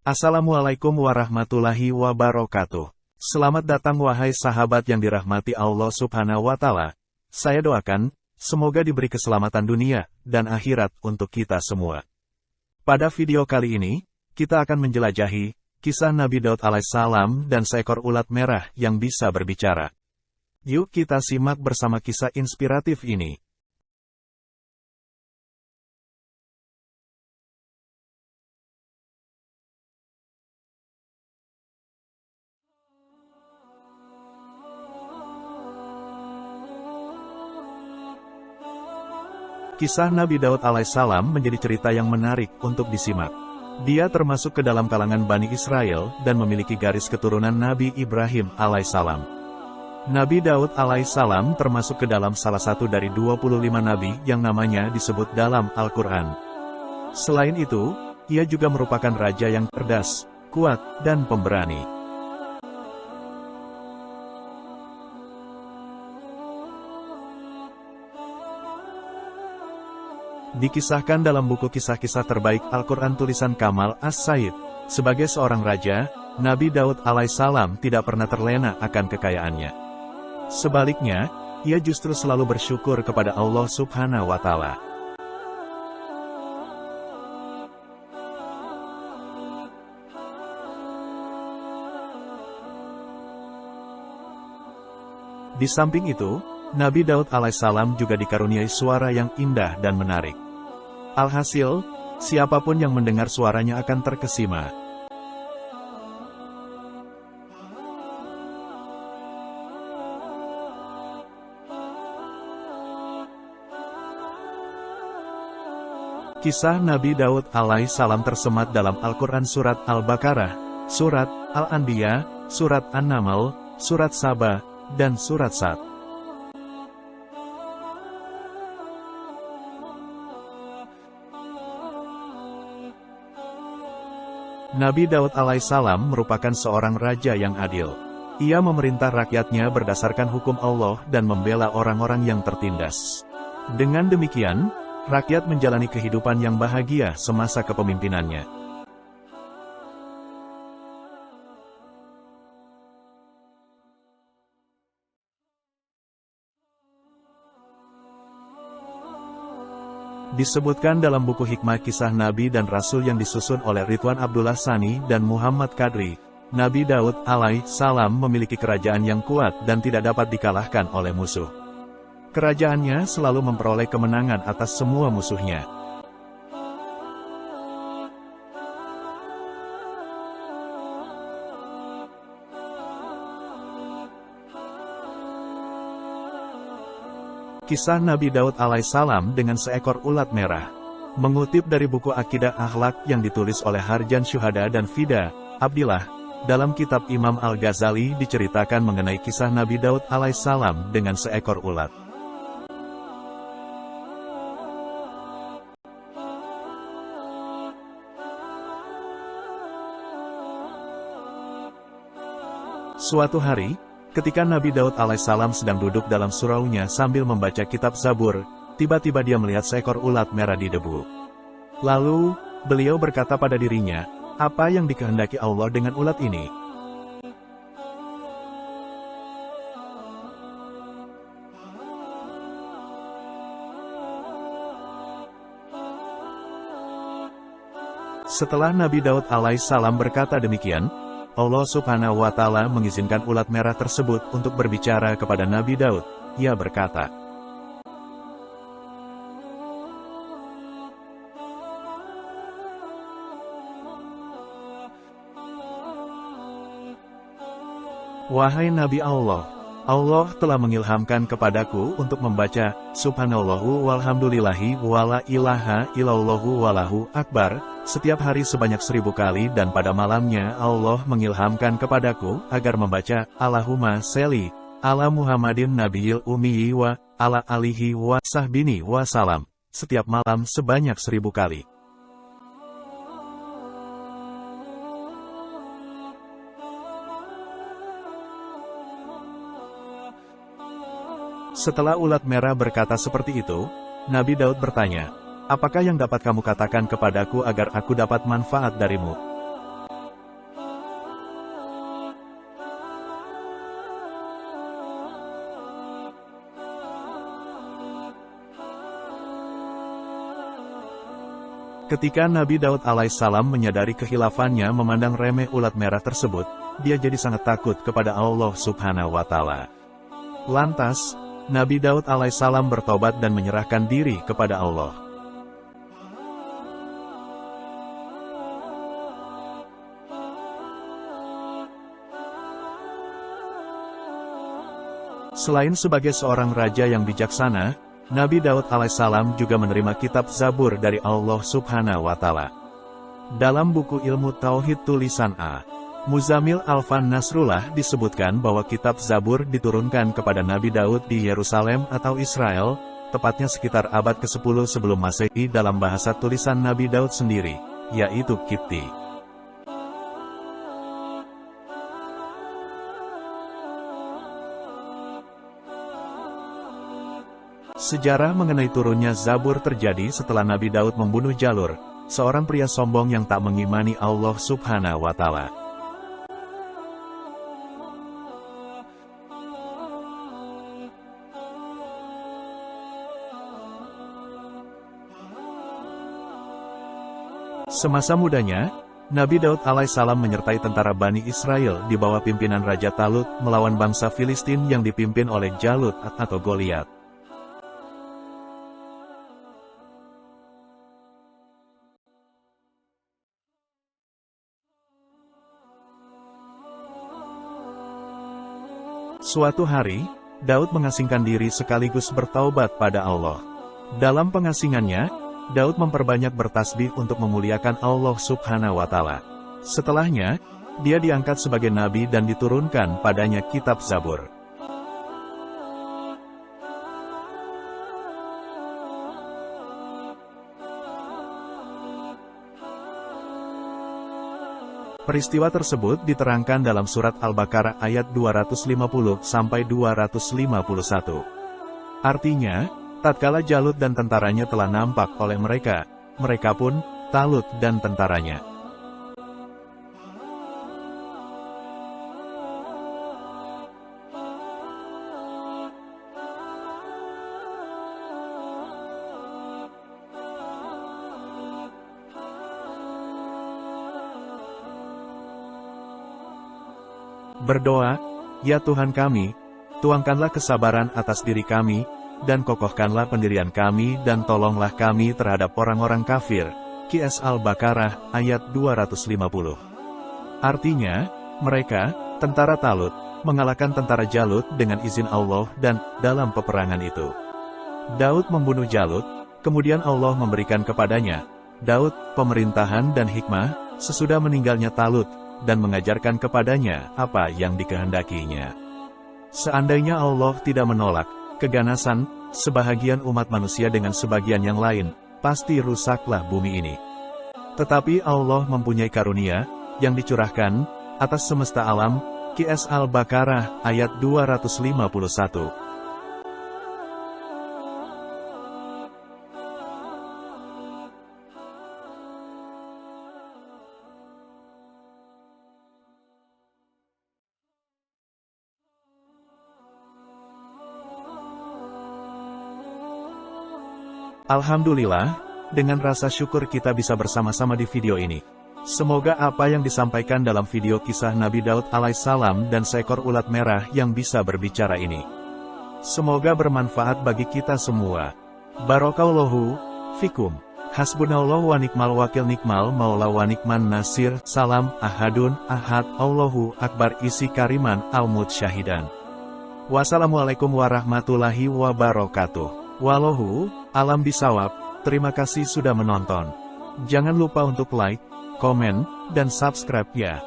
Assalamualaikum warahmatullahi wabarakatuh. Selamat datang wahai sahabat yang dirahmati Allah Subhanahu wa Ta'ala. Saya doakan, semoga diberi keselamatan dunia dan akhirat untuk kita semua. Pada video kali ini, kita akan menjelajahi kisah Nabi Daud alaihissalam dan seekor ulat merah yang bisa berbicara. Yuk kita simak bersama kisah inspiratif ini. Kisah Nabi Daud alaihissalam menjadi cerita yang menarik untuk disimak. Dia termasuk ke dalam kalangan Bani Israel dan memiliki garis keturunan Nabi Ibrahim alaihissalam. Nabi Daud alaihissalam termasuk ke dalam salah satu dari 25 nabi yang namanya disebut dalam Al-Quran. Selain itu, ia juga merupakan raja yang cerdas, kuat, dan pemberani. Dikisahkan dalam buku kisah-kisah terbaik Al-Quran tulisan Kamal As-Said, sebagai seorang raja, Nabi Daud alaihissalam tidak pernah terlena akan kekayaannya. Sebaliknya, ia justru selalu bersyukur kepada Allah Subhanahu wa Ta'ala. Di samping itu, Nabi Daud alaihissalam juga dikaruniai suara yang indah dan menarik. Alhasil, siapapun yang mendengar suaranya akan terkesima. Kisah Nabi Daud alaihissalam tersemat dalam Al-Quran Surat Al-Baqarah, Surat Al-Anbiya, Surat An-Naml, Surat Saba, dan Surat Sad. Nabi Daud alaihissalam merupakan seorang raja yang adil. Ia memerintah rakyatnya berdasarkan hukum Allah dan membela orang-orang yang tertindas. Dengan demikian, rakyat menjalani kehidupan yang bahagia semasa kepemimpinannya. Disebutkan dalam buku Hikmah Kisah Nabi dan Rasul yang disusun oleh Ridwan Abdullah Sani dan Muhammad Kadri, Nabi Daud alaihissalam memiliki kerajaan yang kuat dan tidak dapat dikalahkan oleh musuh. Kerajaannya selalu memperoleh kemenangan atas semua musuhnya. Kisah Nabi Daud alaihissalam dengan seekor ulat merah. Mengutip dari buku Akidah Akhlak yang ditulis oleh Harjan Syuhada dan Fida Abdillah, dalam kitab Imam Al-Ghazali diceritakan mengenai kisah Nabi Daud alaihissalam dengan seekor ulat. Suatu hari, ketika Nabi Daud alaihissalam sedang duduk dalam suraunya sambil membaca kitab Zabur, tiba-tiba dia melihat seekor ulat merah di debu. Lalu, beliau berkata pada dirinya, apa yang dikehendaki Allah dengan ulat ini? Setelah Nabi Daud alaihissalam berkata demikian, Allah Subhanahu wa Ta'ala mengizinkan ulat merah tersebut untuk berbicara kepada Nabi Daud. Ia berkata, wahai Nabi Allah, Allah telah mengilhamkan kepadaku untuk membaca Subhanallahu walhamdulillahi wala ilaha illallahu walahu akbar setiap hari sebanyak 1000 kali, dan pada malamnya Allah mengilhamkan kepadaku agar membaca Allahumma sholli ala Muhammadin nabiyil ummi wa ala alihi wa sahbihi wa salam setiap malam sebanyak 1000 kali. Setelah ulat merah berkata seperti itu, Nabi Daud bertanya, apakah yang dapat kamu katakan kepadaku agar aku dapat manfaat darimu? Ketika Nabi Daud alaihissalam menyadari kehilafannya memandang remeh ulat merah tersebut, dia jadi sangat takut kepada Allah Subhanahu wa Ta'ala. Lantas, Nabi Daud alaihissalam bertobat dan menyerahkan diri kepada Allah. Selain sebagai seorang raja yang bijaksana, Nabi Daud alaihissalam juga menerima kitab Zabur dari Allah Subhanahu wa Ta'ala. Dalam buku ilmu Tauhid tulisan A. Muzamil Alfan Nasrullah disebutkan bahwa kitab Zabur diturunkan kepada Nabi Daud di Yerusalem atau Israel, tepatnya sekitar abad ke-10 sebelum Masehi dalam bahasa tulisan Nabi Daud sendiri, yaitu Kipti. Sejarah mengenai turunnya Zabur terjadi setelah Nabi Daud membunuh Jalur, seorang pria sombong yang tak mengimani Allah Subhanahu wa Ta'ala. Semasa mudanya, Nabi Daud alaihissalam menyertai tentara Bani Israel di bawah pimpinan Raja Talut melawan bangsa Filistin yang dipimpin oleh Jalut atau Goliat. Suatu hari, Daud mengasingkan diri sekaligus bertaubat pada Allah. Dalam pengasingannya, Daud memperbanyak bertasbih untuk memuliakan Allah Subhanahu wa Ta'ala. Setelahnya, dia diangkat sebagai nabi dan diturunkan padanya kitab Zabur. Peristiwa tersebut diterangkan dalam surat Al-Baqarah ayat 250-251. Artinya, tatkala Jalut dan tentaranya telah nampak oleh mereka, mereka pun, Talut dan tentaranya. Berdoa, ya Tuhan kami, tuangkanlah kesabaran atas diri kami, dan kokohkanlah pendirian kami dan tolonglah kami terhadap orang-orang kafir. QS Al-Baqarah, ayat 250. Artinya, mereka, tentara Talut, mengalahkan tentara Jalut dengan izin Allah dan, dalam peperangan itu, Daud membunuh Jalut, kemudian Allah memberikan kepadanya, Daud, pemerintahan dan hikmah, sesudah meninggalnya Talut, dan mengajarkan kepadanya apa yang dikehendakinya. Seandainya Allah tidak menolak keganasan sebahagian umat manusia dengan sebagian yang lain, pasti rusaklah bumi ini. Tetapi Allah mempunyai karunia yang dicurahkan atas semesta alam. QS Al-Baqarah ayat 251. Alhamdulillah, dengan rasa syukur kita bisa bersama-sama di video ini. Semoga apa yang disampaikan dalam video kisah Nabi Daud alaihissalam dan seekor ulat merah yang bisa berbicara ini, semoga bermanfaat bagi kita semua. Barakallahu fikum. Hasbunallahu wa ni'mal wakil, ni'mal maula wa ni'man nasir. Salam ahadun ahad, Allahu akbar. Isi kariman al-mut syahidan. Wassalamualaikum warahmatullahi wabarakatuh. Wallahu alam bisawab. Terima kasih sudah menonton. Jangan lupa untuk like, komen, dan subscribe ya.